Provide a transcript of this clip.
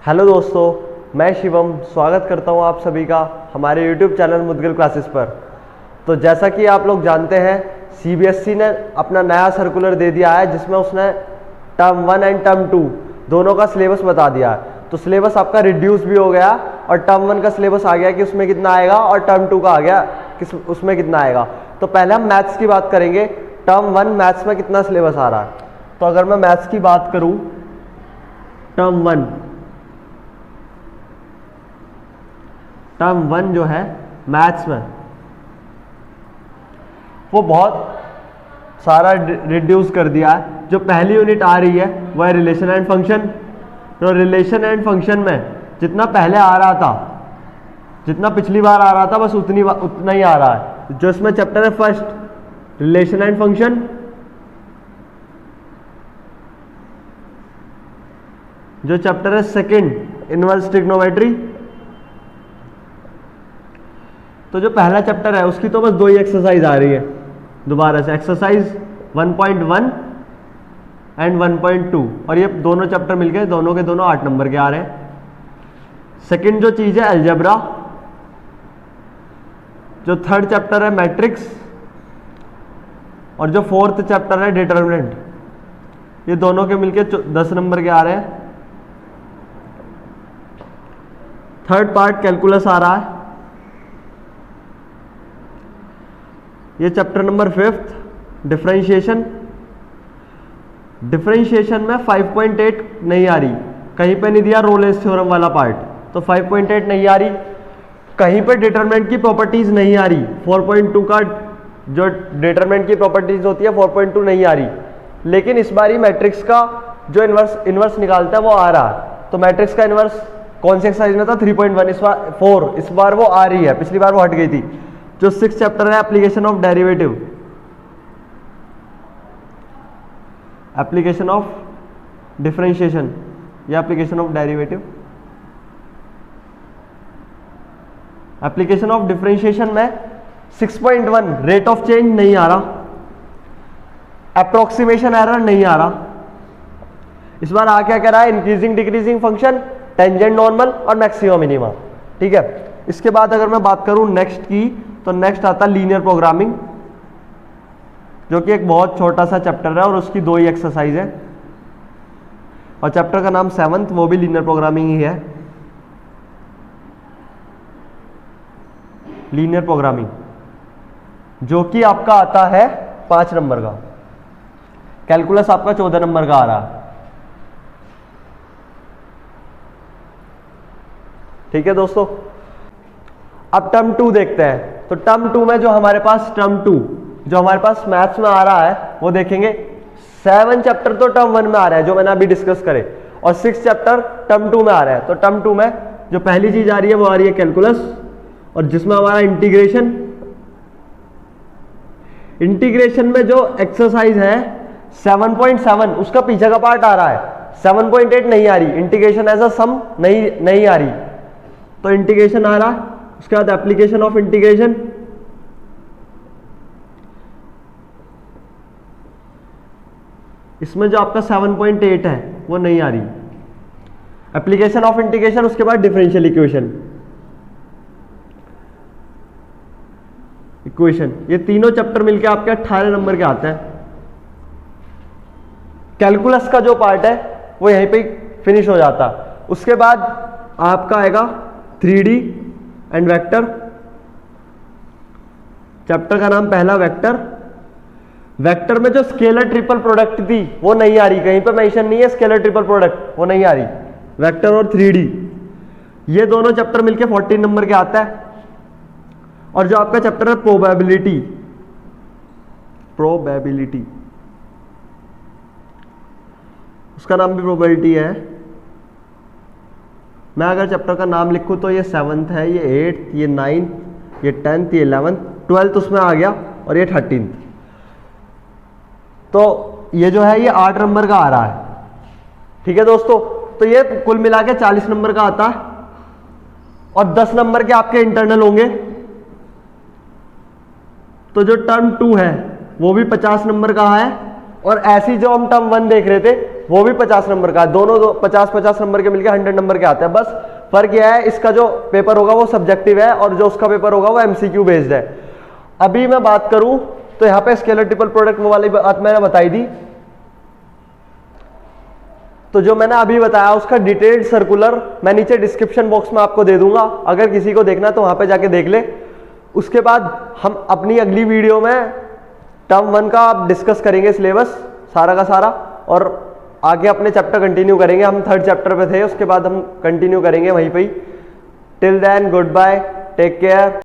Hello दोस्तों, मैं शिवम स्वागत करता हूं आप सभी का हमारे YouTube चैनल मुदगिल क्लासेस पर। तो जैसा कि आप लोग जानते हैं, CBSE ने अपना नया सर्कुलर दे दिया है जिसमें उसने टर्म 1 एंड टर्म 2 दोनों का सिलेबस बता दिया है। तो सिलेबस आपका रिड्यूस भी हो गया और टर्म 1 का सिलेबस आ गया कि उसमें कितना आएगा और टर्म 2 का आ गया कि उसमें कितना आएगा। तो पहले हम मैथ्स की बात करेंगे, टर्म 1 मैथ्स में कितना सिलेबस आ रहा है। तो अगर मैं मैथ्स की बात करूं, टर्म 1 जो है मैथ्स में वो बहुत सारा रिड्यूस कर दिया है। जो पहली यूनिट आ रही है वह है रिलेशन एंड फंक्शन। तो रिलेशन एंड फंक्शन में जितना पहले आ रहा था, जितना पिछली बार आ रहा था, बस उतना ही आ रहा है। जो इसमें चैप्टर है फर्स्ट रिलेशन एंड फंक्शन, जो चैप्टर है सेकंड इनवर्स ट्रिग्नोमेट्री। तो जो पहला चैप्टर है उसकी तो बस दो ही एक्सरसाइज आ रही है दोबारा से, एक्सरसाइज 1.1 एंड 1.2, और ये दोनों चैप्टर मिलके दोनों के दोनों 8 नंबर के आ रहे हैं। सेकंड जो चीज है अलजेब्रा, जो थर्ड चैप्टर है मैट्रिक्स, और जो फोर्थ चैप्टर है डिटरमिनेंट, ये दोनों के मिलके 10 नंबर के आ रहे हैं। थर्ड पार्ट कैलकुलस आ रहा है। ये चैप्टर नंबर 5 डिफरेंशिएशन। डिफरेंशिएशन में 5.8 नहीं आ रही, कहीं पे नहीं दिया रोलेंस थ्योरम वाला पार्ट, तो 5.8 नहीं आ रही। कहीं पे डिटरमिनेंट की प्रॉपर्टीज नहीं आ रही, 4.2 का जो डिटरमिनेंट की प्रॉपर्टीज होती है 4.2 नहीं आ रही। लेकिन इस बार ही मैट्रिक्स का जो इनवर्स निकालता है वो आ रहा है। तो मैट्रिक्स का इनवर्स कौन से एक्सरसाइज में था? 3.1, इस बार 4, इस बार वो आ रही है, पिछली बार वो हट गई थी। जो 6 चैप्टर है application of derivative, application of differentiation या application of derivative. Application of differentiation में 6.1 रेट ऑफ चेंज नहीं आ रहा, अप्रोक्सीमेशन एरर नहीं आ रहा। इस बार आ क्या कह रहा है? Increasing decreasing function, tangent normal और मैक्सिमा मिनिमा। ठीक है। इसके बाद अगर मैं बात करूं नेक्स्ट की, तो नेक्स्ट आता है लीनियर प्रोग्रामिंग, जो कि एक बहुत छोटा सा चैप्टर है और उसकी 2 ही एक्सरसाइज है, और चैप्टर का नाम 7th, वो भी लीनियर प्रोग्रामिंग ही है। लीनियर प्रोग्रामिंग जो कि आपका आता है 5 नंबर का, कैलकुलस आपका 14 नंबर का आ रहा है। ठीक है दोस्तों, अब टर्म 2 देखते हैं। तो टर्म 2 में जो हमारे पास जो हमारे पास मैथ्स में आ रहा है वो देखेंगे। 7 चैप्टर तो टर्म 1 में आ रहा है जो मैंने अभी डिस्कस करे, और 6 चैप्टर टर्म 2 में आ रहा है। तो टर्म 2 में जो पहली चीज आ रही है वो आ रही है कैलकुलस, और जिसमें हमारा इंटीग्रेशन में जो एक्सरसाइज है 7.7 उसका पीछे का पार्ट आ रहा है, 7.8 नहीं आ रही। इंटीग्रेशन एज अ सम नहीं आ रही, तो इंटीग्रेशन आ रहा है। उसके बाद एप्लीकेशन ऑफ इंटीग्रेशन, इसमें जो आपका 7.8 है वो नहीं आ रही। एप्लीकेशन ऑफ इंटीग्रेशन, उसके बाद डिफरेंशियल इक्वेशन, ये तीनों चैप्टर मिलके आपके 18 नंबर के आते हैं। कैलकुलस का जो पार्ट है वो यहीं पे फिनिश हो जाता। उसके बाद आपका आएगा 3D एंड वेक्टर। चैप्टर का नाम पहला वेक्टर। वेक्टर में जो स्केलर ट्रिपल प्रोडक्ट थी वो नहीं आ रही, कहीं पे मेंशन नहीं है स्केलर ट्रिपल प्रोडक्ट, वो नहीं आ रही। वेक्टर और 3D ये दोनों चैप्टर मिलके 14 नंबर के आता है। और जो आपका चैप्टर है प्रोबेबिलिटी, उसका नाम भी प्रोबेबिलिटी है। मैं अगर चैप्टर का नाम लिखूं तो ये 7th है, ये 8th, ये 9th, ये 10th, ये 11th, 12th उसमें आ गया, और ये 13th। तो ये जो है ये 8 नंबर का आ रहा है। ठीक है दोस्तों, तो ये कुल मिला के 40 नंबर का आता है, और 10 नंबर के आपके इंटरनल होंगे। तो जो टर्म 2 है वो भी 50 नंबर का है, और ऐसी जो हम टर्म 1 देख रहे थे वो भी 50 नंबर का है। दोनों 50-50 नंबर के मिलके 100 नंबर के आते हैं। बस फर्क यह है, इसका जो पेपर होगा वो सब्जेक्टिव है और जो उसका पेपर होगा वो एमसीक्यू बेस्ड है। अभी मैं बात करूं तो यहाँ पे स्केलर ट्रिपल प्रोडक्ट वो वाली बात मैंने बताई दी। तो जो मैंने अभी बताया उसका डिटेल्ड सर्कुलर मैं नीचे डिस्क्रिप्शन बॉक्स में आपको दे दूंगा, अगर किसी को देखना तो वहां पे जाके देख ले। उसके बाद हम अपनी अगली वीडियो में टर्म 1 का डिस्कस करेंगे सिलेबस सारा का सारा, और आगे अपने चैप्टर कंटिन्यू करेंगे। हम 3rd चैप्टर पे थे, उसके बाद हम कंटिन्यू करेंगे वहीं पे ही। Till then goodbye, take care.